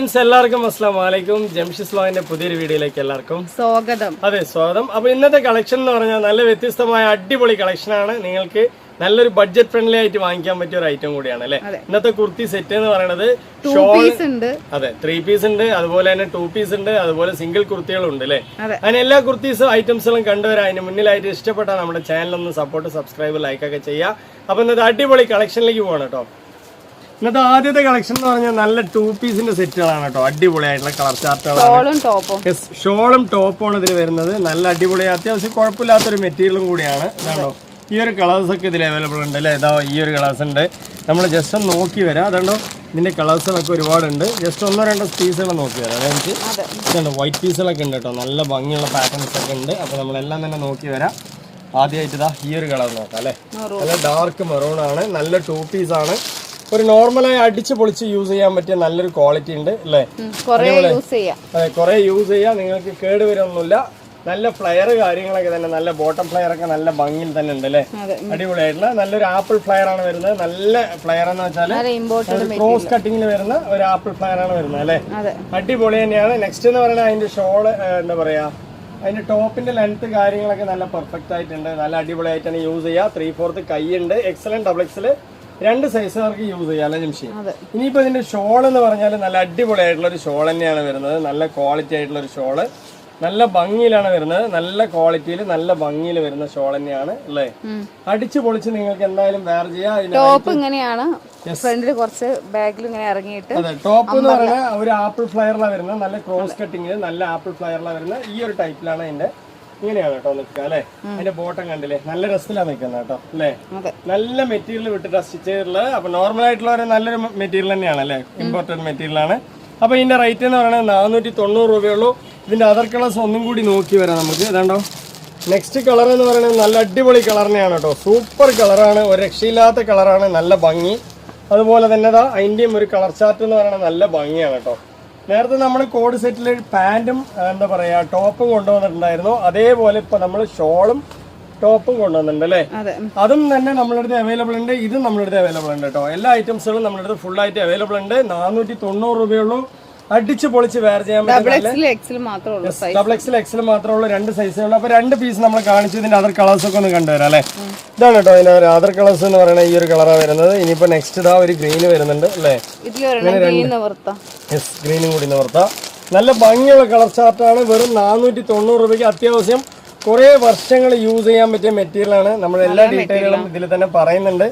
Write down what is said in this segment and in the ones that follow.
Friends എല്ലാവർക്കും അസ്സലാമു അലൈക്കും. ജംഷിസ് വ്ലോഗിന്റെ പുതിയൊരു വീഡിയോയിലേക്ക് എല്ലാവർക്കും സ്വാഗതം. അതെ, സ്വാഗതം. അപ്പൊ ഇന്നത്തെ കളക്ഷൻ എന്ന് പറഞ്ഞാൽ നല്ല വ്യത്യസ്തമായ അടിപൊളി കളക്ഷനാണ്. നിങ്ങൾക്ക് നല്ലൊരു ബഡ്ജറ്റ് ഫ്രണ്ട്ലി ആയിട്ട് വാങ്ങിക്കാൻ പറ്റിയ ഒരു ഐറ്റം കൂടിയാണ് അല്ലെ. ഇന്നത്തെ കുർത്തി സെറ്റ് എന്ന് പറയുന്നത് അതെ 3 പീസ് ഉണ്ട്, അതുപോലെ തന്നെ 2 പീസ് ഉണ്ട്, അതുപോലെ സിംഗിൾ കുർത്തികളും ഉണ്ട് അല്ലെ. അങ്ങനെ എല്ലാ കുർത്തീസും ഐറ്റംസുകളും കണ്ടുവരാൻ അതിന് മുന്നിലായിട്ട് ഇഷ്ടപ്പെട്ട നമ്മുടെ ചാനലൊന്ന് സപ്പോർട്ട്, സബ്സ്ക്രൈബ്, ലൈക്ക് ഒക്കെ ചെയ്യുക. അപ്പൊ ഇന്നത്തെ അടിപൊളി കളക്ഷനിലേക്ക് പോകണം കേട്ടോ. ഇന്നത്തെ ആദ്യത്തെ കളക്ഷൻ എന്ന് പറഞ്ഞാൽ നല്ല 2 പീസിന്റെ സെറ്റുകളാണ് കേട്ടോ. അടിപൊളിയായിട്ടുള്ള കളർ ചാർട്ടുകളാണ്. ഷോളും ടോപ്പുമാണ് ഇതിൽ വരുന്നത്. നല്ല അടിപൊളി, അത്യാവശ്യം കുഴപ്പമില്ലാത്തൊരു മെറ്റീരിയലും കൂടിയാണ്. ഇതാണോ, ഈ ഒരു കളേഴ്സ് ഒക്കെ ഇതിൽ അവൈലബിൾ ഉണ്ട് അല്ലേ. ഇതാ ഈ ഒരു കളേഴ്സ് ഉണ്ട്. നമ്മൾ ജസ്റ്റ് ഒന്ന് നോക്കി വരാം. അതുകൊണ്ടോ ഇതിന്റെ കളേഴ്സുകളൊക്കെ ഒരുപാടുണ്ട്. ജസ്റ്റ് 1-2 പീസുകൾ നോക്കി വരാം. അതായത് ഇതുണ്ട്, വൈറ്റ് പീസുകളൊക്കെ ഉണ്ട് കേട്ടോ. നല്ല ഭംഗിയുള്ള പാറ്റേൺസ് ഒക്കെ ഉണ്ട്. അപ്പോൾ നമ്മളെല്ലാം തന്നെ നോക്കി വരാം. ആദ്യമായിട്ട് ഇതാ ഈ ഒരു കളർ നോക്കാം അല്ലേ. നല്ല ഡാർക്ക് മെറൂൺ ആണ്. നല്ല 2 പീസാണ്. ഒരു നോർമലായി അടിച്ച് പൊളിച്ച് യൂസ് ചെയ്യാൻ പറ്റിയ നല്ലൊരു ക്വാളിറ്റി ഉണ്ട് അല്ലേ. അതെ, കുറെ യൂസ് ചെയ്യാം, നിങ്ങൾക്ക് കേട് വരുമൊന്നുമില്ല. നല്ല ഫ്ലയർ കാര്യങ്ങളൊക്കെ തന്നെ, നല്ല ബോട്ടം ഫ്ലയർ ഒക്കെ നല്ല ഭംഗിയിൽ തന്നെ ഉണ്ട് അല്ലേ. അടിപൊളിയായിട്ടുള്ള നല്ലൊരു ആപ്പിൾ ഫ്ലയർ ആണ് വരുന്നത്. നല്ല ഫ്ലയർ എന്ന് വെച്ചാൽ ക്രോസ് കട്ടിങ്ങിൽ വരുന്ന ഒരു ആപ്പിൾ ഫ്ലയർ ആണ് വരുന്നത് അല്ലേ. അടിപൊളി തന്നെയാണ്. നെക്സ്റ്റ് എന്ന് പറയുന്നത് അതിന്റെ ഷോള് എന്താ പറയാ, അതിന്റെ ടോപ്പിന്റെ ലെങ്ത് കാര്യങ്ങളൊക്കെ നല്ല പെർഫെക്റ്റ് ആയിട്ടുണ്ട്. നല്ല അടിപൊളിയായിട്ടാണ് യൂസ് ചെയ്യുക. 3/4 കൈ ഉണ്ട്. XL XXL 2 സൈസുകാർക്ക് യൂസ് ചെയ്യാം അല്ലെ ജംഷി. ഇനിയിപ്പോ ഇതിന്റെ ഷോൾ എന്ന് പറഞ്ഞാൽ നല്ല അടിപൊളിയായിട്ടുള്ള ഒരു ഷോൾ തന്നെയാണ് വരുന്നത്. നല്ല ക്വാളിറ്റി ആയിട്ടുള്ള ഒരു ഷോള്, നല്ല ഭംഗിയിലാണ് വരുന്നത്. നല്ല ക്വാളിറ്റിയിൽ നല്ല ഭംഗിയിൽ വരുന്ന ഷോൾ തന്നെയാണ് അല്ലേ. അടിച്ചു പൊളിച്ച് നിങ്ങൾക്ക് എന്തായാലും വെയർ ചെയ്യാം. ടോപ്പ് ഇങ്ങനെയാണ്, ഫ്രണ്ടിൽ കുറച്ച് ബാക്കിൽ ഇങ്ങനെ ഇറങ്ങിയിട്ട്. അതെ, ടോപ്പ് എന്ന് പറഞ്ഞാൽ ഒരു ആപ്പിൾ ഫ്ലയറിലാണ് വരുന്നത്. നല്ല ക്രോസ് കട്ടിങ്ങിൽ നല്ല ആപ്പിൾ ഫ്ലയറിലാണ് വരുന്നത്. ഈ ഒരു ടൈപ്പിലാണ് അതിന്റെ, ഇങ്ങനെയാണ് കേട്ടോ നിൽക്കുക അല്ലെ. അതിന്റെ ബോട്ടം കണ്ടില്ലേ, നല്ല രസത്തിലാണ് നിൽക്കുന്നത് കേട്ടോ അല്ലെ. നല്ല മെറ്റീരിയൽ വിട്ടിട്ട് സ്റ്റിച്ച് ചെയ്തിട്ടുള്ളത്. അപ്പൊ നോർമൽ ആയിട്ടുള്ള ഒരു നല്ലൊരു മെറ്റീരിയൽ തന്നെയാണ് അല്ലെ, ഇമ്പോർട്ടന്റ് മെറ്റീരിയൽ ആണ്. അപ്പൊ ഇതിന്റെ റേറ്റ് എന്ന് പറയുന്നത് 490 രൂപയുള്ളൂ. ഇതിന്റെ അതർ കളേഴ്സ് ഒന്നും കൂടി നോക്കി വരാം നമുക്ക്. ഇതാണ്ടോ നെക്സ്റ്റ് കളർ എന്ന് പറയുന്നത് നല്ല അടിപൊളി കളർ തന്നെയാണ് കേട്ടോ. സൂപ്പർ കളറാണ്, ഒരു രക്ഷയില്ലാത്ത കളറാണ്, നല്ല ഭംഗി. അതുപോലെ തന്നെ അതിന്റെയും ഒരു കളർ ചാർട്ട് എന്ന് പറയുന്നത് നല്ല ഭംഗിയാണ് കേട്ടോ. നേരത്തെ നമ്മൾ കോഡ് സെറ്റിൽ പാന്റും എന്താ പറയാ ടോപ്പും കൊണ്ടുവന്നിട്ടുണ്ടായിരുന്നു. അതേപോലെ ഇപ്പൊ നമ്മൾ ഷോളും ടോപ്പും കൊണ്ടുവന്നിട്ടുണ്ട് അല്ലേ. അതും തന്നെ നമ്മളുടെ അടുത്ത് അവൈലബിൾ ഉണ്ട്. ഇതും നമ്മളുടെ അടുത്ത് അവൈലബിൾ ഉണ്ട് കേട്ടോ. എല്ലാ ഐറ്റംസുകളും നമ്മളുടെ അടുത്ത് ഫുൾ ആയിട്ട് അവൈലബിൾ ഉണ്ട്. 490 രൂപയുള്ളൂ. അടിച്ച് പൊളിച്ച് വെയർ ചെയ്യാൻ പറ്റും. ഡബിൾ XL മാത്രമേ ഉള്ളൂ. 2 സൈസുകൾ. അപ്പൊ 2 പീസ് നമ്മൾ കാണിച്ചു. ഇതിന്റെ അതർ കളേഴ്സ് ഒക്കെ ഒന്ന് കണ്ടുവരാം അല്ലെ. ഇതാണ് കേട്ടോ ഇതിന്റെ അതർ കളേഴ്സ് എന്ന് പറയുന്നത്. ഈ ഒരു കളറാണ് വരുന്നത്. ഇനിയിപ്പോ നെക്സ്റ്റ് ഇതാ ഒരു ഗ്രീന് വരുന്നുണ്ട് അല്ലേ. ഗ്രീനും കൂടി നിവർത്താം. നല്ല ഭംഗിയുള്ള കളർ ചാർട്ടാണ്. വെറും 490 രൂപയ്ക്ക് അത്യാവശ്യം കുറെ വർഷങ്ങൾ യൂസ് ചെയ്യാൻ പറ്റിയ മെറ്റീരിയൽ ആണ്. നമ്മൾ എല്ലാ ഡീറ്റെയിലും ഇതിൽ തന്നെ പറയുന്നുണ്ട്.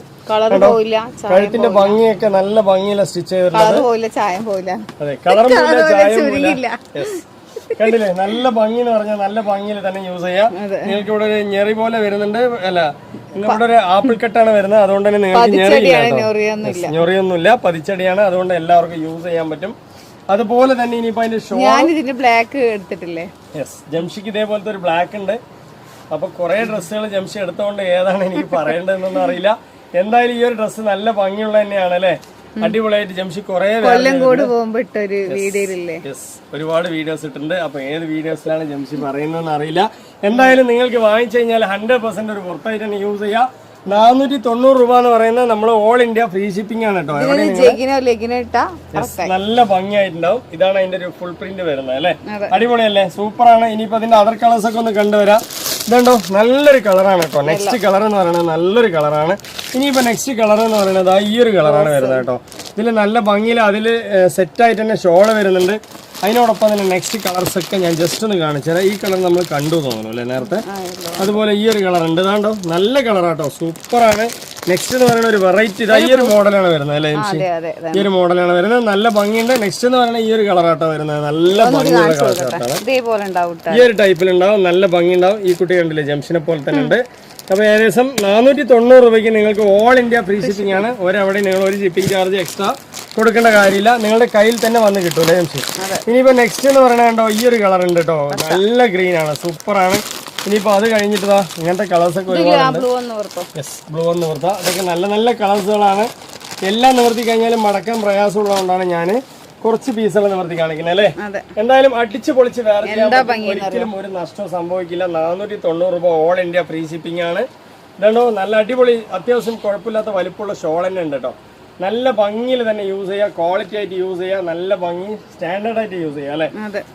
കഴുത്തിന്റെ ഭംഗിയൊക്കെ നല്ല ഭംഗിയില സ്റ്റിച്ച് ചെയ്തിട്ടുള്ളത്. അതെ, കളറും പോയില്ല, ചായം പോയില്ല. കണ്ടില്ലേ, നല്ല ഭംഗി എന്ന് പറഞ്ഞാൽ നല്ല ഭംഗിയിൽ തന്നെ യൂസ് ചെയ്യാം. നിങ്ങൾക്ക് ഇവിടെ ഒരു ഞെറി പോലെ വരുന്നുണ്ട് അല്ല, ഇവിടെ ഒരു ആപ്പിൾ കട്ടാണ് വരുന്നത്. അതുകൊണ്ട് തന്നെ നിങ്ങൾക്ക് ഞൊറിയൊന്നുമില്ല, പതിച്ചടിയാണ്. അതുകൊണ്ട് എല്ലാവർക്കും യൂസ് ചെയ്യാൻ പറ്റും. അതുപോലെ തന്നെ ഇനിയിപ്പോ അതിന്റെ ഷോൾ ബ്ലാക്ക് എടുത്തിട്ടില്ലേ. ജംഷിക്ക് ഇതേപോലത്തെ ഒരു ബ്ലാക്ക് ഉണ്ട്. അപ്പൊ കുറെ ഡ്രസ്സുകൾ ജംഷി എടുത്തോണ്ട് ഏതാണ് എനിക്ക് പറയേണ്ടതെന്നൊന്നും അറിയില്ല. എന്തായാലും ഈ ഒരു ഡ്രസ്സ് നല്ല ഭംഗിയുള്ള തന്നെയാണ് അല്ലെ. അടിപൊളിയായിട്ട് ജംഷി കുറെ ഒരുപാട് വീഡിയോസ് ഇട്ടിട്ടുണ്ട്. അപ്പൊ ഏത് വീഡിയോസിലാണ് ജംഷി പറയുന്നതെന്ന് അറിയില്ല. എന്തായാലും നിങ്ങൾക്ക് വാങ്ങിച്ചു കഴിഞ്ഞാൽ 100% ഒരു പുറത്തായിട്ട് തന്നെ യൂസ് ചെയ്യാം. 490 രൂപ എന്ന് പറയുന്നത് നമ്മൾ ഓൾ ഇന്ത്യ ഫ്രീ ഷിപ്പിംഗ് ആണ് കേട്ടോ. നല്ല ഭംഗിയായിട്ടുണ്ടാവും. ഇതാണ് അതിന്റെ ഒരു ഫുൾ പ്രിന്റ് വരുന്നത് അല്ലെ. അടിപൊളിയല്ലേ, സൂപ്പറാണ്. ഇനിയിപ്പോ അതിന്റെ അതർ കളേഴ്സ് ഒക്കെ ഒന്ന് കണ്ടുവരാം. ഇതുണ്ടോ നല്ലൊരു കളറാണ് കേട്ടോ. നെക്സ്റ്റ് കളർ എന്ന് പറയുന്നത് നല്ലൊരു കളറാണ്. ഇനിയിപ്പോ നെക്സ്റ്റ് കളർ എന്ന് പറയുന്നത് ഈ ഒരു കളറാണ് വരുന്നത് കേട്ടോ. ഇതിൽ നല്ല ഭംഗിയിൽ അതിൽ സെറ്റായിട്ട് തന്നെ ഷോള് വരുന്നുണ്ട്. അതിനോടൊപ്പം തന്നെ നെക്സ്റ്റ് കളേഴ്സ് ഒക്കെ ഞാൻ ജസ്റ്റ് ഒന്ന് കാണിച്ചുതരാം. ഈ കളർ നമ്മൾ കണ്ടു തോന്നുന്നു അല്ലേ നേരത്തെ. അതുപോലെ ഈ ഒരു കളർ ഉണ്ട്. ഇതാണ്ടോ നല്ല കളറാട്ടോ, സൂപ്പറാണ്. നെക്സ്റ്റ് എന്ന് പറയുന്ന ഒരു വെറൈറ്റി ഈ ഒരു മോഡലാണ് വരുന്നത് അല്ലേ. ഈ ഒരു മോഡലാണ് വരുന്നത്. നല്ല ഭംഗിയുണ്ട്. നെക്സ്റ്റ് എന്ന് പറയുന്നത് ഈ ഒരു കളറാട്ടോ വരുന്നത്. നല്ല ഭംഗിയുള്ള കളർ ചാർട്ടാണ്. ഈ ഒരു ടൈപ്പിലുണ്ടാവും, നല്ല ഭംഗി ഉണ്ടാവും. ഈ കുട്ടി കണ്ടില്ലേ, ജംഷനെ പോലെ തന്നെ ഉണ്ട്. അപ്പൊ ഏകദേശം 490 രൂപയ്ക്ക് നിങ്ങൾക്ക് ഓൾ ഇന്ത്യ ഫ്രീ ഷിപ്പിംഗ് ആണ്. ഒരവിടെ നിങ്ങൾ ഒരു ഷിപ്പിംഗ് ചാർജ് എക്സ്ട്രാ കൊടുക്കേണ്ട കാര്യമില്ല. നിങ്ങളുടെ കയ്യിൽ തന്നെ വന്ന് കിട്ടൂലേ ജംഷി. ഇനിയിപ്പോ നെക്സ്റ്റ് എന്ന് പറയുന്നത് കണ്ടോ ഈ ഒരു കളർ ഉണ്ട് കേട്ടോ. നല്ല ഗ്രീൻ ആണ്, സൂപ്പറാണ്. ഇനിയിപ്പോ അത് കഴിഞ്ഞിട്ട് ഇങ്ങനത്തെ കളേഴ്സ് ഒക്കെ ഒരുപാട് ബ്ലൂ ഒന്ന് നിവർത്താം. അതൊക്കെ നല്ല നല്ല കളേഴ്സുകളാണ്. എല്ലാം നിവർത്തി കഴിഞ്ഞാലും മടക്കാൻ പ്രയാസമുള്ളതുകൊണ്ടാണ് ഞാൻ കുറച്ച് പീസുകൾ നിവർത്തി കാണിക്കുന്നത് അല്ലേ. എന്തായാലും അടിച്ചു പൊളിച്ച് വേറെ ഒരിക്കലും ഒരു നഷ്ടം സംഭവിക്കില്ല. 490 രൂപ ഓൾ ഇന്ത്യ ഫ്രീ ഷിപ്പിംഗ് ആണ്. ഇതാണോ നല്ല അടിപൊളി, അത്യാവശ്യം കുഴപ്പമില്ലാത്ത വലിപ്പമുള്ള ഷോൾ തന്നെ ഉണ്ട് കേട്ടോ. നല്ല ഭംഗിയിൽ തന്നെ യൂസ് ചെയ്യുക, ക്വാളിറ്റി ആയിട്ട് യൂസ് ചെയ്യുക, നല്ല ഭംഗി സ്റ്റാൻഡേർഡ് ആയിട്ട് യൂസ് ചെയ്യുക അല്ലെ.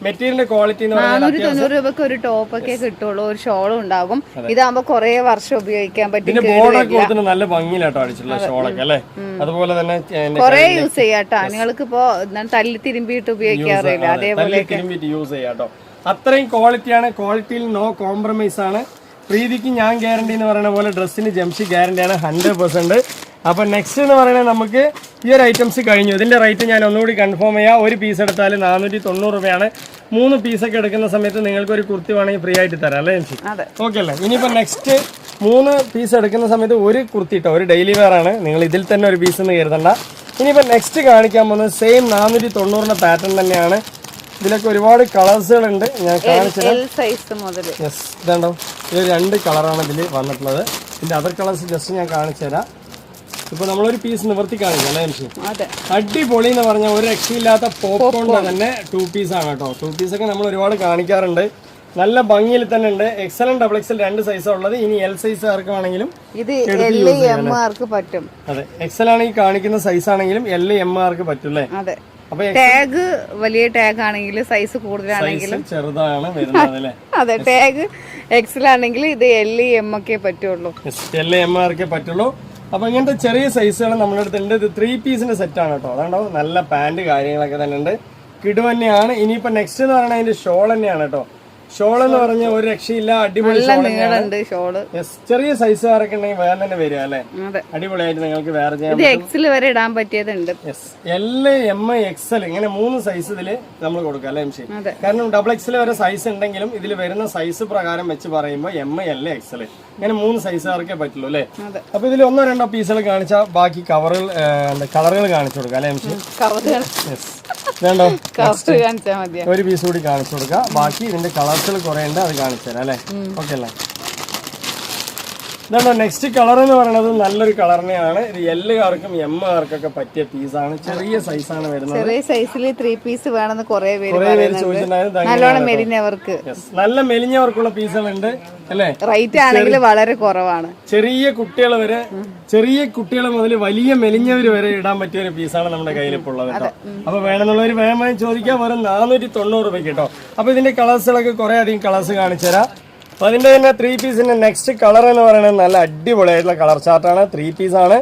മെറ്റീരിയലിന്റെ ക്വാളിറ്റി എന്ന് പറഞ്ഞാൽ 490 രൂപക്ക് ഒരു ടോപ്പ് ഒക്കെ കിട്ടുള്ളൂ, ഒരു ഷോളും ഉണ്ടാകും. ഇതാകുമ്പോ കുറെ വർഷം ഉപയോഗിക്കാൻ പറ്റും. ഇതിന്റെ ബോർഡർ കൊടുത്തിന് നല്ല ഭംഗിയിലാട്ടോ അടിച്ചിട്ടുള്ള ഷോളൊക്കെ അല്ലെ. അതുപോലെ തന്നെ കുറെ യൂസ് ചെയ്യാട്ടോ, നിങ്ങൾക്ക് ഇപ്പോ തല്ലി തിരുമ്പിയിട്ട് ഉപയോഗിക്കാറില്ല, അതേപോലെ തിരുമ്പിട്ട് യൂസ് ചെയ്യാട്ടോ. അത്രയും ക്വാളിറ്റിയാണ്, ക്വാളിറ്റിയിൽ നോ കോംപ്രമൈസ് ആണ്. പ്രീതിക്ക് ഞാൻ ഗ്യാരണ്ടി എന്ന് പറയുന്ന പോലെ ഡ്രസ്സിന് ജംഷി ഗ്യാരണ്ടിയാണ് 100%. അപ്പൊ നെക്സ്റ്റ് എന്ന് പറയുന്നത് നമുക്ക് ഈ ഒരു ഐറ്റംസ് കഴിഞ്ഞു. ഇതിന്റെ റേറ്റ് ഞാൻ ഒന്നുകൂടി കൺഫേം ചെയ്യാം. ഒരു പീസ് എടുത്താൽ 490 രൂപയാണ്. 3 പീസൊക്കെ എടുക്കുന്ന സമയത്ത് നിങ്ങൾക്ക് ഒരു കുർത്തി വേണമെങ്കിൽ ഫ്രീ ആയിട്ട് തരാം അല്ലേ ജംഷി? ഓക്കെ അല്ലേ. ഇനിയിപ്പോ നെക്സ്റ്റ് 3 പീസ് എടുക്കുന്ന സമയത്ത് ഒരു കുർത്തി ഇട്ടോ, ഒരു ഡെയിലി വെയർ ആണ്, നിങ്ങൾ ഇതിൽ തന്നെ ഒരു പീസ് എന്ന് കരുതണ്ട. ഇനിയിപ്പോ നെക്സ്റ്റ് കാണിക്കാൻ പോകുന്നത് സെയിം 490 പാറ്റേൺ തന്നെയാണ്. ഇതിലൊക്കെ ഒരുപാട് കളേഴ്സുകൾ ഉണ്ട്, ഞാൻ കാണിച്ചത്. യെസ്, ഇതാണ്ടോ, ഇത് 2 കളറാണ് ഇതിൽ വന്നിട്ടുള്ളത്. ഇതിന്റെ അതർ കളേഴ്സ് ജസ്റ്റ് ഞാൻ കാണിച്ചു തരാം. ഇപ്പൊ നമ്മളൊരു പീസ് നിവർത്തി കാണിക്കാം അല്ലേ ജംഷി? അടിപൊളി എന്ന് പറഞ്ഞാൽ ഒരു രക്ഷയില്ലാത്ത പോപ്കോണിന്റെ തന്നെ 2 പീസ് ആണ് കേട്ടോ. 2 പീസൊക്കെ നമ്മൾ ഒരുപാട് കാണിക്കാറുണ്ട്. നല്ല ഭംഗിയിൽ തന്നെ ഉണ്ട്. XL ഉം XXL 2 സൈസാണ് ഉള്ളത്. ഇനി L സൈസ് ആർക്ക് വേണമെങ്കിലും പറ്റും. അതെ, XL ആണ് ഈ കാണിക്കുന്ന സൈസ് ആണെങ്കിലും L M ആർക്ക് പറ്റും അല്ലേ. അപ്പൊ ടാഗ് വലിയ ടാഗ് ആണെങ്കിൽ സൈസ് കൂടുതലാണെങ്കിലും ചെറുതാണ് വരുന്നത് അല്ലേ. അതെ, ടാഗ് XL ആണെങ്കിൽ ഇത് L M ഒക്കെ പറ്റുള്ളൂ, L M ആർക്കേ പറ്റുള്ളൂ. അപ്പൊ ഇങ്ങനത്തെ ചെറിയ സൈസുകൾ നമ്മുടെ അടുത്തുണ്ട്. ഇത് 3 പീസിന്റെ സെറ്റ് ആണ് കേട്ടോ. അതാണ്ടോ, നല്ല പാന്റ് കാര്യങ്ങളൊക്കെ തന്നെ ഉണ്ട്, കിടു തന്നെയാണ്. ഇനിയിപ്പോ നെക്സ്റ്റ് എന്ന് പറയുന്നത് അതിന്റെ ഷോൾ തന്നെയാണ് കേട്ടോ. ഷോൾ എന്ന് പറഞ്ഞാൽ ഒരു രക്ഷയില്ല, അടിപൊളി ഷോള്. ചെറിയ സൈസുകാരൊക്കെ ഉണ്ടെങ്കിൽ വേറെ തന്നെ വരിക അല്ലെ. അടിപൊളിയായിട്ട് നിങ്ങൾക്ക് വേറെ ചെയ്യാം. XL വരെ ഇടാൻ പറ്റിയതുണ്ട്. L M XL ഇങ്ങനെ 3 സൈസ് ഇതില് നമ്മൾ കൊടുക്കാം അല്ലെ ജംഷി? കാരണം XXL വരെ സൈസ് ഉണ്ടെങ്കിലും ഇതിൽ വരുന്ന സൈസ് പ്രകാരം വെച്ച് പറയുമ്പോൾ M L XL ഇങ്ങനെ 3 സൈസുകാർക്കേ പറ്റുള്ളൂ അല്ലെ. അപ്പൊ ഇതിൽ 1-2 പീസുകൾ കാണിച്ചാൽ ബാക്കി കളറുകൾ കാണിച്ചു കൊടുക്കാം അല്ലെ ജംഷി? വേണ്ടോ, ഒരു പീസ് കൂടി കാണിച്ചു കൊടുക്കാം. ബാക്കി ഇതിന്റെ കളേഴ്സുകൾ കുറെ ഉണ്ട്, അത് കാണിച്ചു തരാം അല്ലെ. ഓക്കെ അല്ലേ. ഇതാണോ നെക്സ്റ്റ് കളർ എന്ന് പറയുന്നത് നല്ലൊരു കളറിനെയാണ്. ഇത് എല്ലാവർക്കും M ആർക്കൊക്കെ പറ്റിയ പീസാണ്. ചെറിയ സൈസാണ് വരുന്നത്. ചെറിയ സൈസിൽ 3 പീസ് വേണമെന്ന് കുറെ പേര് ചോദിച്ചിട്ടുണ്ടായിരുന്നു. നല്ല മെലിഞ്ഞവർക്കുള്ള പീസുകളുണ്ട് അല്ലെ. റേറ്റ് ആണെങ്കിൽ വളരെ കുറവാണ്. ചെറിയ കുട്ടികൾ വരെ, ചെറിയ കുട്ടികൾ മുതൽ വലിയ മെലിഞ്ഞവര് വരെ ഇടാൻ പറ്റിയ ഒരു പീസാണ് നമ്മുടെ കയ്യിൽ ഇപ്പോൾ ഉള്ളത് കേട്ടോ. അപ്പൊ വേണമെന്നുള്ളവർ വേഗമായി ചോദിക്കാൻ വെറും 490 രൂപയ്ക്ക് കേട്ടോ. അപ്പൊ ഇതിന്റെ കളേഴ്സുകളൊക്കെ കുറെ അധികം കളേഴ്സ് കാണിച്ചു തരാം. അപ്പൊ അതിന്റെ തന്നെ 3 പീസിന്റെ നെക്സ്റ്റ് കളർ എന്ന് പറയുന്നത് നല്ല അടിപൊളിയായിട്ടുള്ള കളർ ചാർട്ടാണ്. 3 പീസാണ്.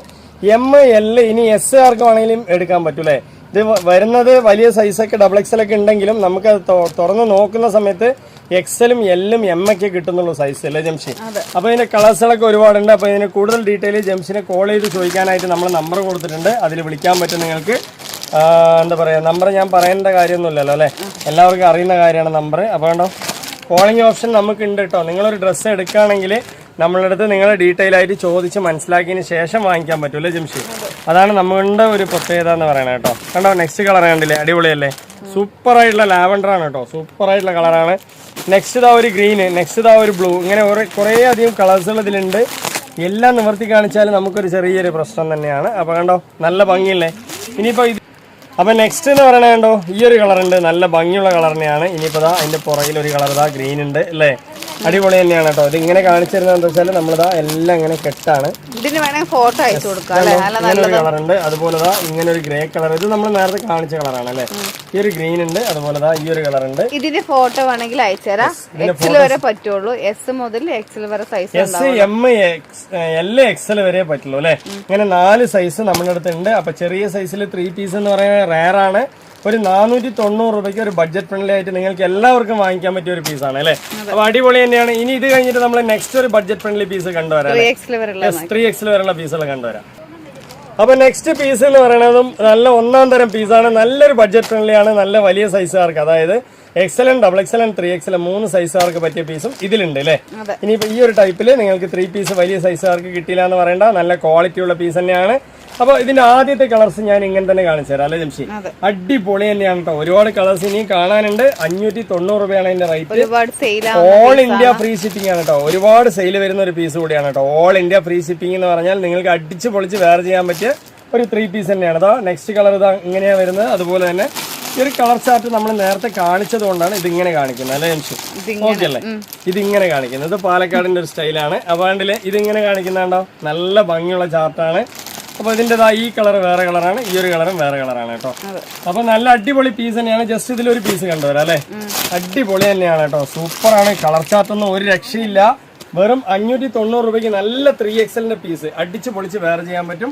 M L ഇനി S ആർക്ക് വേണമെങ്കിലും എടുക്കാൻ പറ്റൂലേ. ഇത് വരുന്നത് വലിയ സൈസൊക്കെ XXL ഒക്കെ ഉണ്ടെങ്കിലും നമുക്ക് തുറന്ന് നോക്കുന്ന സമയത്ത് XL ഉം L ഉം M ഒക്കെ കിട്ടുന്നുള്ളൂ സൈസ് അല്ലേ ജംഷി? അപ്പൊ ഇതിന്റെ കളേഴ്സുകളൊക്കെ ഒരുപാടുണ്ട്. അപ്പൊ ഇതിന് കൂടുതൽ ഡീറ്റെയിൽ ജംഷിനെ കോൾ ചെയ്ത് ചോദിക്കാനായിട്ട് നമ്മൾ നമ്പർ കൊടുത്തിട്ടുണ്ട്, അതിൽ വിളിക്കാൻ പറ്റും നിങ്ങൾക്ക്. എന്താ പറയാ, നമ്പർ ഞാൻ പറയേണ്ട കാര്യമൊന്നുമില്ലല്ലോ അല്ലെ, എല്ലാവർക്കും അറിയുന്ന കാര്യമാണ് നമ്പർ. അപ്പൊ കണ്ടോ, കോളിംഗ് ഓപ്ഷൻ നമുക്ക് ഉണ്ട് കേട്ടോ. നിങ്ങളൊരു ഡ്രസ്സ് എടുക്കുകയാണെങ്കിൽ നമ്മളുടെ അടുത്ത് നിങ്ങൾ ഡീറ്റെയിൽ ആയിട്ട് ചോദിച്ച് മനസ്സിലാക്കിയതിന് ശേഷം വാങ്ങിക്കാൻ പറ്റൂല്ലേ ജംഷി? അതാണ് നമ്മളുടെ ഒരു പ്രത്യേകത എന്ന് പറയുന്നത് കേട്ടോ. കണ്ടോ, നെക്സ്റ്റ് കളർ കണ്ടില്ലേ, അടിപൊളിയല്ലേ, സൂപ്പർ ആയിട്ടുള്ള ലാവൻഡർ ആണ് കേട്ടോ, സൂപ്പർ ആയിട്ടുള്ള കളറാണ്. നെക്സ്റ്റ് ഇതാ ഒരു ഗ്രീന്, നെക്സ്റ്റ് ഇതാ ഒരു ബ്ലൂ, ഇങ്ങനെ കുറേ അധികം കളേഴ്സുകൾ ഇതിലുണ്ട്. എല്ലാം നിവർത്തി കാണിച്ചാൽ നമുക്കൊരു ചെറിയൊരു പ്രശ്നം തന്നെയാണ്. അപ്പൊ കണ്ടോ, നല്ല ഭംഗിയില്ലേ. ഇനിയിപ്പോ അപ്പൊ നെക്സ്റ്റ് എന്ന് പറയണത് കണ്ടോ, ഈ ഒരു കളർ ഉണ്ട്, നല്ല ഭംഗിയുള്ള കളർ തന്നെയാണ്. ഇനിയിപ്പോ ദാ അതിന്റെ പുറകിൽ ഒരു കളർ ദാ ഗ്രീൻ ഉണ്ട് അല്ലേ, അടിപൊളി തന്നെയാണ് കേട്ടോ. ഇത് ഇങ്ങനെ കാണിച്ചിരുന്നത് എന്താ വെച്ചാൽ നമ്മളിതാ എല്ലാം ഇങ്ങനെ കെട്ടാണ്. ഇതിന് വേണമെങ്കിൽ ഫോട്ടോ അയച്ചു കൊടുക്കാം. ഇങ്ങനെ ഒരു കളർ ഉണ്ട്, അതുപോലെ ദാ ഇങ്ങനെ ഒരു ഗ്രേ കളർ, ഇത് നമ്മൾ നേരത്തെ കാണിച്ച കളറാണ് അല്ലെ. ഈ ഒരു ഗ്രീൻ ഉണ്ട്, അതുപോലെ ദാ ഈ ഒരു കളർ ഉണ്ട്. ഇതിന്റെ ഫോട്ടോ വേണമെങ്കിൽ അയച്ചുതരാം. XL വരെ പറ്റുള്ളൂ, S മുതൽ XL വരെ size. S M L XL വരെ പറ്റുള്ളൂ അല്ലെ. ഇങ്ങനെ 4 സൈസ് നമ്മുടെ അടുത്ത് ഉണ്ട്. അപ്പൊ ചെറിയ സൈസിൽ 3 പീസ് എന്ന് പറയുന്നത് റയർ ആണ്. ഒരു 490 രൂപയ്ക്ക് ഒരു ബഡ്ജറ്റ് ഫ്രണ്ട്ലി ആയിട്ട് നിങ്ങൾക്ക് എല്ലാവർക്കും വാങ്ങിക്കാൻ പറ്റിയ ഒരു പീസാണ് അല്ലെ. അപ്പൊ അടിപൊളി തന്നെയാണ്. ഇനി ഇത് കഴിഞ്ഞിട്ട് നമ്മൾ നെക്സ്റ്റ് ഒരു ബഡ്ജറ്റ് ഫ്രണ്ട്ലി പീസ് കണ്ടുവരാം, 3XL വരെയുള്ള പീസുകൾ കണ്ടുവരാം. അപ്പൊ നെക്സ്റ്റ് പീസ് എന്ന് പറയുന്നതും നല്ല 1-ാം തരം പീസാണ്. നല്ലൊരു ബഡ്ജറ്റ് ഫ്രണ്ട്ലി ആണ്, നല്ല വലിയ സൈസുകാർക്ക്, അതായത് XL, XXL, 3XL 3 സൈസുകാർക്ക് പറ്റിയ പീസും ഇതിലുണ്ട് അല്ലേ. ഇനിയിപ്പോ ഈ ഒരു ടൈപ്പില് നിങ്ങൾക്ക് 3 പീസ് വലിയ സൈസുകാർക്ക് കിട്ടിയില്ല എന്ന് പറയേണ്ട, നല്ല ക്വാളിറ്റി ഉള്ള പീസ് തന്നെയാണ്. അപ്പൊ ഇതിന്റെ ആദ്യത്തെ കളേഴ്സ് ഞാൻ ഇങ്ങനെ തന്നെ കാണിച്ചു തരാം അല്ലെ ജംഷി? അടിപൊളി തന്നെയാണ് കേട്ടോ. ഒരുപാട് കളേഴ്സ് ഇനിയും കാണാനുണ്ട്. 590 രൂപയാണ് ഇതിന്റെ rate. All India free shipping ആണ് കേട്ടോ. ഒരുപാട് സെയിൽ വരുന്ന ഒരു പീസ് കൂടിയാണ് കേട്ടോ. ഓൾ ഇന്ത്യ ഫ്രീ ഷിപ്പിംഗ് എന്ന് പറഞ്ഞാൽ നിങ്ങൾക്ക് അടിച്ച് പൊളിച്ച് വേറെ ചെയ്യാൻ പറ്റിയ ഒരു 3 പീസ് തന്നെയാണ്. ഇതാ നെക്സ്റ്റ് കളർ ഇതാ ഇങ്ങനെയാ വരുന്നത്. അതുപോലെ തന്നെ ഈ ഒരു കളർ ചാർട്ട് നമ്മൾ നേരത്തെ കാണിച്ചത് കൊണ്ടാണ് ഇതിങ്ങനെ കാണിക്കുന്നത് അല്ലെ ജംഷി? ഓക്കെ അല്ലേ, ഇതിങ്ങനെ കാണിക്കുന്നത്. ഇത് പാലക്കാടിന്റെ ഒരു സ്റ്റൈലാണ്. അപ്പൊ കണ്ടില്ലേ, ഇതിങ്ങനെ കാണിക്കുന്നുണ്ടോ, നല്ല ഭംഗിയുള്ള ചാർട്ടാണ്. അപ്പൊ ഇതിൻ്റെതാ ഈ കളർ വേറെ കളറാണ്, ഈ ഒരു കളറും വേറെ കളറാണ് കേട്ടോ. അപ്പൊ നല്ല അടിപൊളി പീസ് തന്നെയാണ്. ജസ്റ്റ് ഇതിലൊരു പീസ് കണ്ടുവരാം അല്ലെ, അടിപൊളി തന്നെയാണ് കേട്ടോ. സൂപ്പറാണ്. കളർ ചാർട്ടൊന്നും ഒരു രക്ഷയില്ല. വെറും 590 രൂപയ്ക്ക് നല്ല 3XL പീസ് അടിച്ച് പൊളിച്ച് വേറെ ചെയ്യാൻ പറ്റും.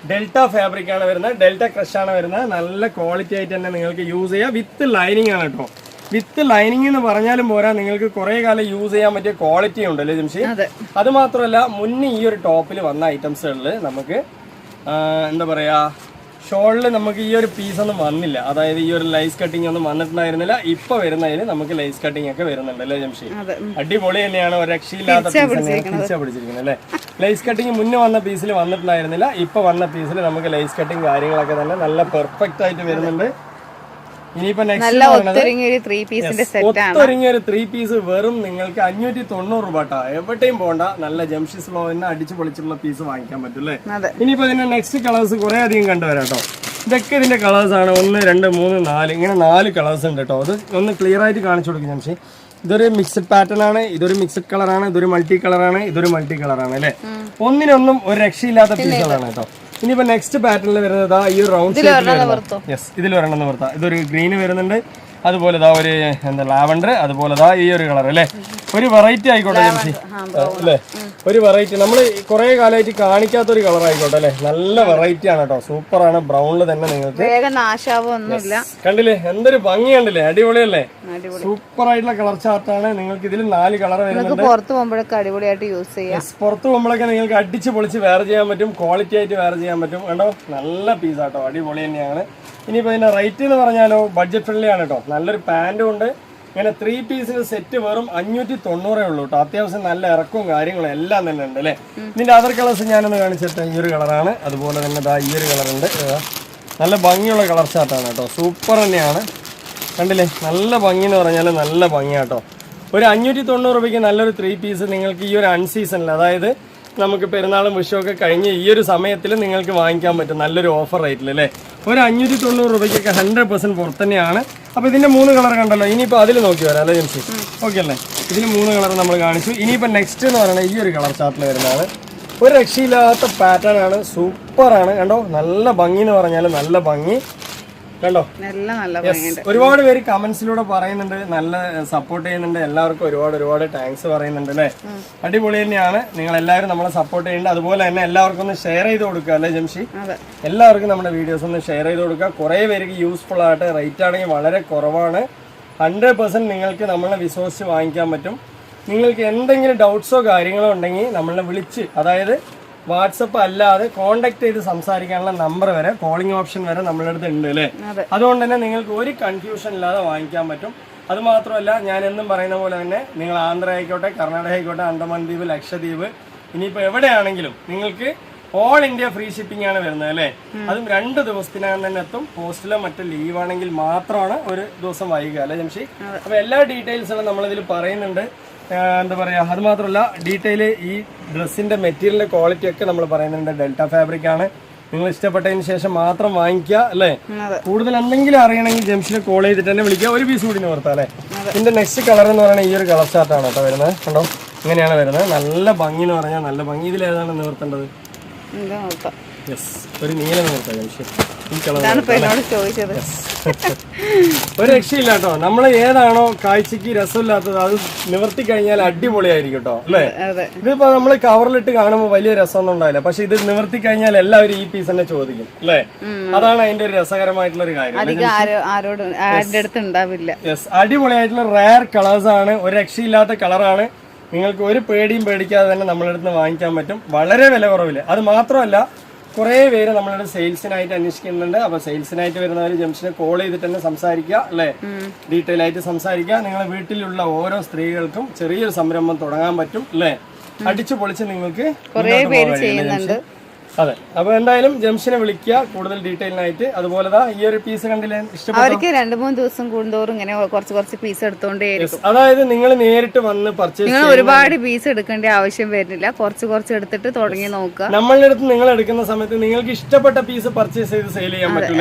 ഡെൽറ്റ ഫാബ്രിക് ആണ് വരുന്നത്, ഡെൽറ്റ ക്രഷ് ആണ് വരുന്നത്. നല്ല ക്വാളിറ്റി ആയിട്ട് തന്നെ നിങ്ങൾക്ക് യൂസ് ചെയ്യാം. വിത്ത് ലൈനിങ് ആണ് കേട്ടോ. വിത്ത് ലൈനിങ് എന്ന് പറഞ്ഞാലും പോരാ, നിങ്ങൾക്ക് കുറെ കാലം യൂസ് ചെയ്യാൻ പറ്റിയ ക്വാളിറ്റി ഉണ്ടല്ലേ ജംഷി. അത് മാത്രമല്ല, മുന്നേ ഈ ഒരു ടോപ്പിൽ വന്ന ഐറ്റംസുകളിൽ നമുക്ക് എന്താ പറയാ, ഷോളിൽ നമുക്ക് ഈ ഒരു പീസൊന്നും വന്നില്ല. അതായത് ഈ ഒരു ലൈസ് കട്ടിങ് ഒന്നും വന്നിട്ടുണ്ടായിരുന്നില്ല. ഇപ്പൊ വരുന്നതിന് നമുക്ക് ലൈസ് കട്ടിങ് ഒക്കെ വരുന്നുണ്ട് അല്ലേ ജംഷി. അടിപൊളി തന്നെയാണ്. ഒരു രക്ഷയില്ലാത്ത പീസ് തിരിച്ചാ പിടിച്ചിരിക്കുന്നത് അല്ലേ. ലൈസ് കട്ടിങ് മുന്നേ വന്ന പീസിൽ വന്നിട്ടുണ്ടായിരുന്നില്ല. ഇപ്പൊ വന്ന പീസിൽ നമുക്ക് ലൈസ് കട്ടിങ് കാര്യങ്ങളൊക്കെ തന്നെ നല്ല പെർഫെക്റ്റ് ആയിട്ട് വരുന്നുണ്ട്. ഇനിയിപ്പോ ഒത്തൊരുങ്ങിയ ഒരു 3 പീസ് വെറും നിങ്ങൾക്ക് 590 രൂപ കേട്ടോ. എവിടെയും പോണ്ട, നല്ല ജംഷി സ്ലോവിന് അടിച്ചു പൊളിച്ചിട്ടുള്ള പീസ് വാങ്ങിക്കാൻ പറ്റും അല്ലേ. ഇനിയിപ്പോ ഇതിന്റെ നെക്സ്റ്റ് കളേഴ്സ് കുറെ അധികം കണ്ടുവരാം കേട്ടോ. ഇതൊക്കെ ഇതിന്റെ കളേഴ്സ് ആണ്. 1, 2, 3, 4 ഇങ്ങനെ 4 കളേഴ്സ് ഉണ്ട് കേട്ടോ. അത് ഒന്ന് ക്ലിയർ ആയിട്ട് കാണിച്ചു കൊടുക്കും ജംഷി. ഇതൊരു മിക്സഡ് പാറ്റേൺ ആണ്, ഇതൊരു മിക്സഡ് കളറാണ്, ഇതൊരു മൾട്ടി കളറാണ്, ഇതൊരു മൾട്ടി കളറാണ് അല്ലെ. ഒന്നിനൊന്നും ഒരു രക്ഷയില്ലാത്ത പീസുകളാണ് കേട്ടോ. ഇനിയിപ്പോ നെക്സ്റ്റ് പാറ്റേണിൽ വരുന്നത് ഈ ഒരു റൗണ്ട് ഇതിൽ ഒരെണ്ണം നിർത്താം. ഇതൊരു ഗ്രീന് വരുന്നുണ്ട്, അതുപോലെ ഒരു എന്താ ലാവണ്ടർ, അതുപോലെ ഈ ഒരു കളർ അല്ലേ. ഒരു വെറൈറ്റി ആയിക്കോട്ടെ ജംഷി അല്ലേ, ഒരു വെറൈറ്റി നമ്മൾ കുറെ കാലമായിട്ട് കാണിക്കാത്ത ഒരു കളർ ആയിക്കോട്ടെ അല്ലെ. നല്ല വെറൈറ്റി ആണ് കേട്ടോ. സൂപ്പറാണ്. ബ്രൗണിൽ തന്നെ നിങ്ങൾക്ക് കണ്ടില്ലേ, എന്തൊരു ഭംഗി കണ്ടില്ലേ, അടിപൊളിയല്ലേ. സൂപ്പർ ആയിട്ടുള്ള കളർ ചാർട്ടാണ്. നിങ്ങൾക്ക് ഇതിൽ 4 കളർ വരുന്നുണ്ട്. പുറത്ത് പോകുമ്പോഴൊക്കെ അടിപൊളിയായിട്ട് യൂസ് ചെയ്യാം. പുറത്ത് പോകുമ്പോഴൊക്കെ നിങ്ങൾക്ക് അടിച്ച് പൊളിച്ച് വേറെ ചെയ്യാൻ പറ്റും, ക്വാളിറ്റി ആയിട്ട് വേറെ ചെയ്യാൻ പറ്റും. കണ്ടോ, നല്ല പീസാട്ടോ, അടിപൊളി തന്നെയാണ്. ഇനിയിപ്പോൾ ഇതിന്റെ റേറ്റ് എന്ന് പറഞ്ഞാലോ ബഡ്ജറ്റ് ഫ്രണ്ട്ലി ആണ് കേട്ടോ. നല്ലൊരു പാൻറ്റും ഉണ്ട്. ഇങ്ങനെ 3 പീസിന് സെറ്റ് വെറും 590 ഉള്ളൂ കേട്ടോ. അത്യാവശ്യം നല്ല ഇറക്കവും കാര്യങ്ങളും എല്ലാം തന്നെ ഉണ്ട് അല്ലേ. ഇതിന്റെ അതർ കളേഴ്സ് ഞാനൊന്ന് കാണിച്ചിട്ട്, ഈ ഒരു കളറാണ്, അതുപോലെ തന്നെ ഈ ഒരു കളറുണ്ട്. നല്ല ഭംഗിയുള്ള കളർ ചാർട്ടാണ് കേട്ടോ. സൂപ്പർ തന്നെയാണ്. കണ്ടില്ലേ, നല്ല ഭംഗി എന്ന് പറഞ്ഞാൽ നല്ല ഭംഗിയാട്ടോ. ഒരു 590 രൂപയ്ക്ക് നല്ലൊരു 3 പീസ് നിങ്ങൾക്ക് ഈ ഒരു അൺസീസണിൽ, അതായത് നമുക്ക് പെരുന്നാളും വിഷുവൊക്കെ കഴിഞ്ഞ് ഈ ഒരു സമയത്തിൽ നിങ്ങൾക്ക് വാങ്ങിക്കാൻ പറ്റും നല്ലൊരു ഓഫർ റേറ്റിൽ അല്ലേ. ഒരു 590 രൂപയ്ക്കൊക്കെ 100% പുറത്ത് തന്നെയാണ്. അപ്പോൾ ഇതിന്റെ 3 കളർ കണ്ടല്ലോ. ഇനിയിപ്പോൾ അതിൽ നോക്കി വരാം അല്ലേ ജംഷി. ഓക്കെ അല്ലേ. ഇതിൽ 3 കളർ നമ്മൾ കാണിച്ചു. ഇനിയിപ്പോൾ നെക്സ്റ്റ് എന്ന് പറയുന്നത് ഈ ഒരു കളർ ചാർട്ടിൽ വരുന്നതാണ്. ഒരു രക്ഷയില്ലാത്ത പാറ്റേൺ ആണ്, സൂപ്പറാണ്. കണ്ടോ, നല്ല ഭംഗി എന്ന് പറഞ്ഞാൽ നല്ല ഭംഗി കണ്ടോ. ഒരുപാട് പേര് കമന്റ്സിലൂടെ പറയുന്നുണ്ട്, നല്ല സപ്പോർട്ട് ചെയ്യുന്നുണ്ട്. എല്ലാവർക്കും ഒരുപാട് താങ്ക്സ് പറയുന്നുണ്ട് അല്ലേ. അടിപൊളി തന്നെയാണ്. നിങ്ങൾ എല്ലാവരും നമ്മളെ സപ്പോർട്ട് ചെയ്യുന്നുണ്ട്. അതുപോലെ തന്നെ എല്ലാവർക്കും ഒന്ന് ഷെയർ ചെയ്ത് കൊടുക്കുക അല്ലേ ജംഷി. എല്ലാവർക്കും നമ്മുടെ വീഡിയോസ് ഒന്ന് ഷെയർ ചെയ്ത് കൊടുക്കുക. കുറെ പേർക്ക് യൂസ്ഫുൾ ആയിട്ട്, റേറ്റ് ആണെങ്കിൽ വളരെ കുറവാണ്. 100% നിങ്ങൾക്ക് നമ്മളെ വിശ്വസിച്ച് വാങ്ങിക്കാൻ പറ്റും. നിങ്ങൾക്ക് എന്തെങ്കിലും ഡൗട്ട്സോ കാര്യങ്ങളോ ഉണ്ടെങ്കിൽ നമ്മളെ വിളിച്ച്, അതായത് വാട്സപ്പ് അല്ലാതെ കോണ്ടാക്ട് ചെയ്ത് സംസാരിക്കാനുള്ള നമ്പർ വരെ, കോളിംഗ് ഓപ്ഷൻ വരെ നമ്മളുടെ അടുത്ത് ഉണ്ട് അല്ലേ. അതുകൊണ്ട് തന്നെ നിങ്ങൾക്ക് ഒരു കൺഫ്യൂഷൻ ഇല്ലാതെ വാങ്ങിക്കാൻ പറ്റും. അത് മാത്രമല്ല, ഞാൻ എന്നും പറയുന്ന പോലെ തന്നെ നിങ്ങൾ ആന്ധ്ര ആയിക്കോട്ടെ, കർണാടക ആയിക്കോട്ടെ, അന്തമാൻ ദ്വീപ്, ലക്ഷദ്വീപ്, ഇനിയിപ്പോൾ എവിടെയാണെങ്കിലും നിങ്ങൾക്ക് ഓൾ ഇന്ത്യ ഫ്രീ ഷിപ്പിംഗ് ആണ് വരുന്നത് അല്ലേ. അതും 2 ദിവസത്തിനകം തന്നെ എത്തും. പോസ്റ്റിലോ മറ്റോ ലീവ് ആണെങ്കിൽ മാത്രമാണ് ഒരു ദിവസം വൈകുക അല്ലേ ജംഷി. അപ്പൊ എല്ലാ ഡീറ്റെയിൽസും നമ്മളിതിൽ പറയുന്നുണ്ട്. എന്താ പറയാ, അത് മാത്രമല്ല ഡീറ്റെയിൽ ഈ ഡ്രസ്സിന്റെ മെറ്റീരിയലിന്റെ ക്വാളിറ്റി ഒക്കെ നമ്മൾ പറയുന്നുണ്ട്. ഡെൽറ്റ ഫാബ്രിക് ആണ്. നിങ്ങൾ ഇഷ്ടപ്പെട്ടതിന് ശേഷം മാത്രം വാങ്ങിക്കുക അല്ലേ. കൂടുതൽ എന്തെങ്കിലും അറിയണമെങ്കിൽ ജംഷനെ കോൾ ചെയ്തിട്ട് തന്നെ വിളിക്കുക. ഒരു പീസ് കൂടി നിവർത്താം അല്ലേ. ഇതിന്റെ നെക്സ്റ്റ് കളർ എന്ന് പറയുന്നത് ഈ ഒരു കളർ ചാർട്ടാണ് കേട്ടോ വരുന്നത്. കണ്ടോ, ഇങ്ങനെയാണ് വരുന്നത്. നല്ല ഭംഗി എന്ന് പറഞ്ഞാൽ നല്ല ഭംഗി. ഇതിലേതാണ് നിവർത്തേണ്ടത്? ഒരു നീല നിവർത്താം ജംഷി. ഈ കളർ ഒരു രക്ഷയില്ല കേട്ടോ. നമ്മൾ ഏതാണോ കാഴ്ചക്ക് രസമില്ലാത്തത് അത് നിവർത്തി കഴിഞ്ഞാൽ അടിപൊളിയായിരിക്കും കേട്ടോ അല്ലേ. ഇതിപ്പോ നമ്മൾ കവറിലിട്ട് കാണുമ്പോൾ വലിയ രസമൊന്നും ഉണ്ടാവില്ല. പക്ഷെ ഇത് നിവർത്തി കഴിഞ്ഞാൽ എല്ലാവരും ഈ പീസ് തന്നെ ചോദിക്കും അല്ലേ. അതാണ് അതിന്റെ ഒരു രസകരമായിട്ടുള്ള ഒരു കാര്യം. അടിപൊളിയായിട്ടുള്ള റയർ കളേഴ്സ് ആണ്. ഒരു രക്ഷയില്ലാത്ത കളറാണ്. നിങ്ങൾക്ക് ഒരു പേടിയും പേടിക്കാതെ തന്നെ നമ്മളുടെ അടുത്ത് വാങ്ങിക്കാൻ പറ്റും. വളരെ വില കുറവില്ല. അത് മാത്രമല്ല, കുറെ പേര് നമ്മളുടെ സെയിൽസിനായിട്ട് അന്വേഷിക്കുന്നുണ്ട്. അപ്പൊ സെയിൽസിനായിട്ട് വരുന്നവർ ജംഷനെ കോൾ ചെയ്തിട്ട് തന്നെ സംസാരിക്കുക അല്ലെ. ഡീറ്റെയിൽ ആയിട്ട് സംസാരിക്കുക. നിങ്ങളെ വീട്ടിലുള്ള ഓരോ സ്ത്രീകൾക്കും ചെറിയൊരു സംരംഭം തുടങ്ങാൻ പറ്റും അല്ലെ. അടിച്ചു പൊളിച്ച് നിങ്ങൾക്ക് അതെ. അപ്പൊ എന്തായാലും ജംഷനെ വിളിക്കുക കൂടുതൽ ഡീറ്റെയിലിനായിട്ട്. അതുപോലെ ഈ ഒരു പീസ് കണ്ടില്ലേ, അവർക്ക് 2-3 ദിവസം കൂടുന്തോറും ഇങ്ങനെ കുറച്ച് പീസ് എടുത്തോണ്ടേ. അതായത് നിങ്ങൾ നേരിട്ട് വന്ന് പർച്ചേസ്, നിങ്ങൾ ഒരുപാട് പീസ് എടുക്കേണ്ട ആവശ്യം വരുന്നില്ല. കുറച്ച് എടുത്തിട്ട് തുടങ്ങി നോക്കുക. നമ്മളുടെ അടുത്ത് നിങ്ങൾ എടുക്കുന്ന സമയത്ത് നിങ്ങൾക്ക് ഇഷ്ടപ്പെട്ട പീസ് പർച്ചേസ് ചെയ്ത് സെയിൽ ചെയ്യാൻ പറ്റും.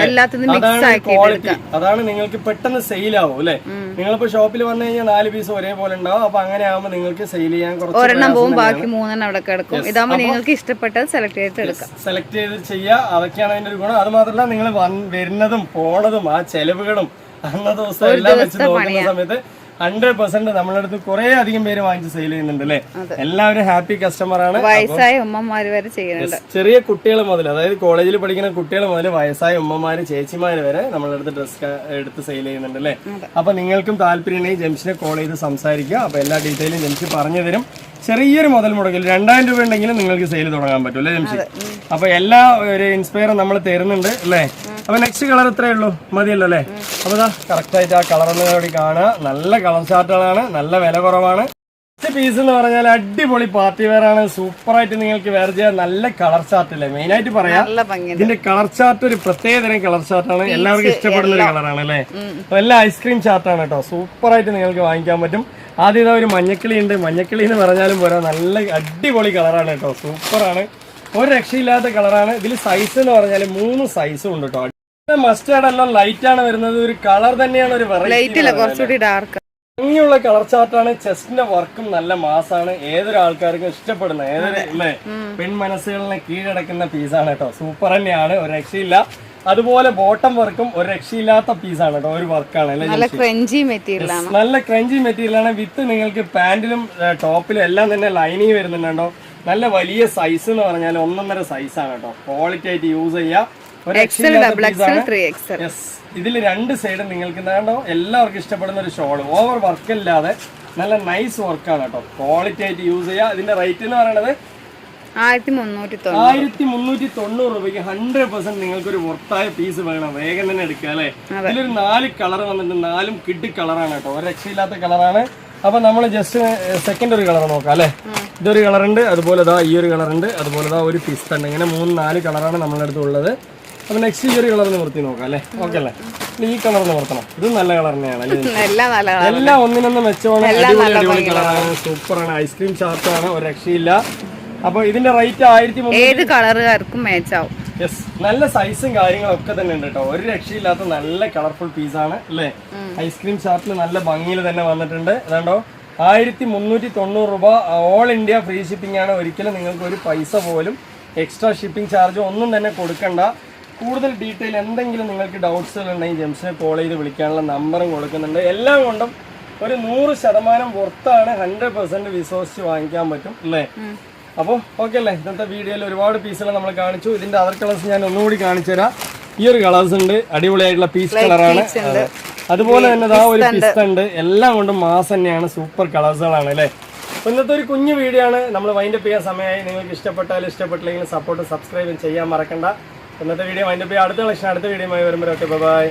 അതാണ് നിങ്ങൾക്ക് പെട്ടെന്ന് സെയിൽ ആവും അല്ലെ. നിങ്ങളിപ്പോ ഷോപ്പിൽ വന്നു കഴിഞ്ഞാൽ 4 പീസ് ഒരേപോലെ ഉണ്ടാവും. അപ്പൊ അങ്ങനെ ആവുമ്പോൾ നിങ്ങൾക്ക് സെയിൽ ചെയ്യാൻ കുറച്ച് ഒരെണ്ണം പോവും, ബാക്കി 3 അവിടെ കിടക്കും. ഇതാകുമ്പോൾ നിങ്ങൾക്ക് ഇഷ്ടപ്പെട്ടത് സെലക്ട് ചെയ്തിട്ട് എടുക്കാം. സെലക്ട് ചെയ്ത് ചെയ്യുക. അതൊക്കെയാണ് അതിന്റെ ഒരു ഗുണം. അത് മാത്രമല്ല നിങ്ങൾ വരുന്നതും പോണതും ആ ചെലവുകളും അന്നത്തെ ദിവസം എല്ലാം വെച്ച് നോക്കുന്ന സമയത്ത് 100% നമ്മുടെ അടുത്ത് കുറെ അധികം പേര് വാങ്ങിച്ച് സെയിൽ ചെയ്യുന്നുണ്ട് അല്ലെ. എല്ലാവരും ഹാപ്പി കസ്റ്റമർ ആണ്. വയസ്സായ ഉമ്മമാര് വരെ ചെയ്യുന്നുണ്ട്. ചെറിയ കുട്ടികൾ മുതൽ, അതായത് കോളേജിൽ പഠിക്കുന്ന കുട്ടികൾ മുതൽ വയസ്സായ ഉമ്മമാര് ചേച്ചിമാര് വരെ നമ്മുടെ അടുത്ത് ഡ്രസ് എടുത്ത് സെയിൽ ചെയ്യുന്നുണ്ട് അല്ലെ. അപ്പൊ നിങ്ങൾക്കും താല്പര്യമുണ്ടെങ്കിൽ ജംഷിനെ കോൾ ചെയ്ത് സംസാരിക്കുക. അപ്പൊ എല്ലാ ഡീറ്റെയിലും ജംഷി പറഞ്ഞു തരും. ചെറിയൊരു മുതൽ മുടക്കിൽ 2000 രൂപ ഉണ്ടെങ്കിലും നിങ്ങൾക്ക് സെയിൽ തുടങ്ങാൻ പറ്റും അല്ലേ ജംഷി? അപ്പൊ എല്ലാ ഒരു ഇൻസ്പയർ നമ്മൾ തരുന്നുണ്ട് അല്ലേ. അപ്പൊ നെക്സ്റ്റ് കളർ ഇത്രയേ ഉള്ളൂ, മതിയല്ലോ അല്ലേ. അപ്പൊ കറക്റ്റ് ആയിട്ട് ആ കളർ കൂടി കാണുക. നല്ല കളർ ചാർട്ടുകളാണ്, നല്ല വില കുറവാണ്. പീസ് എന്ന് പറഞ്ഞാൽ അടിപൊളി പാർട്ടി വെയർ ആണ്. സൂപ്പർ ആയിട്ട് നിങ്ങൾക്ക് വെയർ ചെയ്യാൻ നല്ല കളർ ചാർട്ട് അല്ലേ. മെയിൻ ആയിട്ട് പറയാം, ഇതിന്റെ കളർ ചാർട്ട് ഒരു പ്രത്യേക തരം കളർ ചാർട്ടാണ്. എല്ലാവർക്കും ഇഷ്ടപ്പെടുന്ന ഒരു കളറാണ് അല്ലേ. എല്ലാം ഐസ്ക്രീം ചാർട്ടാണ് കേട്ടോ. സൂപ്പർ ആയിട്ട് നിങ്ങൾക്ക് വാങ്ങിക്കാൻ പറ്റും. ആദ്യം ഇതാ ഒരു മഞ്ഞക്കിളി ഉണ്ട്. മഞ്ഞക്കിളി എന്ന് പറഞ്ഞാലും പോരാ, നല്ല അടിപൊളി കളറാണ് കേട്ടോ. സൂപ്പറാണ്, ഒരു രക്ഷയില്ലാത്ത കളറാണ്. ഇതിൽ സൈസ് എന്ന് പറഞ്ഞാൽ 3 സൈസും ഉണ്ട് കേട്ടോ. മസ്റ്റാർഡ് എല്ലാം ലൈറ്റ് ആണ് വരുന്നത്. ഒരു കളർ തന്നെയാണ്, ഒരു വെറൈറ്റി ഭംഗിയുള്ള കളർ ചാർട്ടാണ്. ചെസ്റ്റിന്റെ വർക്കും നല്ല മാസാണ്. ഏതൊരു ആൾക്കാർക്കും ഇഷ്ടപ്പെടുന്ന, ഏതൊരു അല്ലേ പെൺ മനസ്സുകളിനെ കീഴടക്കുന്ന പീസാണ് കേട്ടോ. സൂപ്പർ തന്നെയാണ്, ഒരു രക്ഷയില്ല. അതുപോലെ ബോട്ടം വർക്കും ഒരു രക്ഷയില്ലാത്ത പീസാണ് കേട്ടോ. ഒരു വർക്കാണ് അല്ലേ. നല്ല ക്രഞ്ചി മെറ്റീരിയൽ ആണ്. വിത്ത് നിങ്ങൾക്ക് പാന്റിലും ടോപ്പിലും എല്ലാം തന്നെ ലൈനിങ് വരുന്നുണ്ടോ. നല്ല വലിയ സൈസ് എന്ന് പറഞ്ഞാൽ 1.5 സൈസാണ് കേട്ടോ. ക്വാളിറ്റി ആയിട്ട് യൂസ് ചെയ്യാം. ഇതിൽ 2 സൈഡും നിങ്ങൾക്ക് എന്താണോ എല്ലാവർക്കും ഇഷ്ടപ്പെടുന്ന ഒരു ഷോൾ. ഓവർ വർക്ക് അല്ലാതെ നല്ല നൈസ് വർക്കാണ് കേട്ടോ. ക്വാളിറ്റി ആയിട്ട് യൂസ് ചെയ്യാം. ഇതിന്റെ റേറ്റ് എന്ന് പറയുന്നത് 1390 രൂപയ്ക്ക് 100% നിങ്ങൾക്ക് ഒരു വർത്തായ പീസ് വേണം, വേഗം തന്നെ എടുക്കുക അല്ലെ. ഇതിലൊരു 4 കളർ വന്നിട്ട് 4ഉം കിഡ് കളറാണ് കേട്ടോ. ഒരു രക്ഷയില്ലാത്ത കളറാണ്. അപ്പൊ നമ്മൾ ജസ്റ്റ് സെക്കൻഡ് ഒരു കളർ നോക്കാം അല്ലെ. ഇതൊരു കളറുണ്ട്, അതുപോലെ ഈ ഒരു കളറുണ്ട്, അതുപോലെ ഒരു പിസ്ത ഉണ്ട്. ഇങ്ങനെ 3-4 കളറാണ് നമ്മളുടെ അടുത്ത് ഉള്ളത്. അപ്പൊ നെക്സ്റ്റ് ഈ ഒരു കളർ നിവർത്തി നോക്കാം അല്ലെ. ഓക്കെ അല്ലേ. ഈ കളർ നിവർത്തണം. ഇതും നല്ല കളർ തന്നെയാണ്. എല്ലാം ഒന്നിനൊന്ന് മെച്ചമാണ്. അടിപൊളി കളറാണ്, സൂപ്പറാണ്. ഐസ്ക്രീം ചാർട്ടാണ്, ഒരു രക്ഷയില്ല. അപ്പൊ ഇതിന്റെ റേറ്റ് 1300. യെസ്, നല്ല സൈസും കാര്യങ്ങളൊക്കെ തന്നെ ഉണ്ട് കേട്ടോ. ഒരു രക്ഷയില്ലാത്ത നല്ല കളർഫുൾ പീസാണ് അല്ലേ. ഐസ്ക്രീം ചാർട്ടിൽ നല്ല ഭംഗിയിൽ തന്നെ വന്നിട്ടുണ്ട്. അതുകൊണ്ടോ 1390 രൂപ. ഓൾ ഇന്ത്യ ഫ്രീ ഷിപ്പിംഗ് ആണ്. ഒരിക്കലും നിങ്ങൾക്ക് ഒരു പൈസ പോലും എക്സ്ട്രാ ഷിപ്പിംഗ് ചാർജ് ഒന്നും തന്നെ കൊടുക്കണ്ട. കൂടുതൽ ഡീറ്റെയിൽ എന്തെങ്കിലും നിങ്ങൾക്ക് ഡൗട്ട്സുകൾ ഉണ്ടെങ്കിൽ ജംഷിനെ കോൾ ചെയ്ത് വിളിക്കാനുള്ള നമ്പറും കൊടുക്കുന്നുണ്ട്. എല്ലാം കൊണ്ടും ഒരു 100% വർത്താണ്. 100% വിശ്വസിച്ച് വാങ്ങിക്കാൻ പറ്റും അല്ലേ. അപ്പോൾ ഓക്കെ അല്ലേ. ഇന്നത്തെ വീഡിയോയിൽ ഒരുപാട് പീസുകൾ നമ്മൾ കാണിച്ചു. ഇതിന്റെ അതർ കളേഴ്സ് ഞാൻ ഒന്നുകൂടി കാണിച്ചു തരാം. ഈ ഒരു കളേഴ്സ് ഉണ്ട്, അടിപൊളിയായിട്ടുള്ള പീസ് കളറാണ്. അതുപോലെ തന്നെ ഒരു പിസ്ത ഉണ്ട്. എല്ലാം കൊണ്ടും മാസ് തന്നെയാണ്. സൂപ്പർ കളേഴ്സുകളാണ് അല്ലേ. അപ്പോൾ ഇന്നത്തെ ഒരു കുഞ്ഞു വീഡിയോ ആണ്. നമ്മൾ വൈൻഡപ്പ് ചെയ്യാൻ സമയമായി. നിങ്ങൾക്ക് ഇഷ്ടപ്പെട്ടാലും ഇഷ്ടപ്പെട്ടില്ലെങ്കിൽ സപ്പോർട്ട് സബ്സ്ക്രൈബ് ചെയ്യാൻ മറക്കണ്ട. ഇന്നത്തെ വീഡിയോ വൈൻഡപ്പ് ചെയ്യാം. അടുത്ത കളക്ഷൻ അടുത്ത വീഡിയോയുമായി വരുമ്പോൾ ഓക്കെ ബൈ.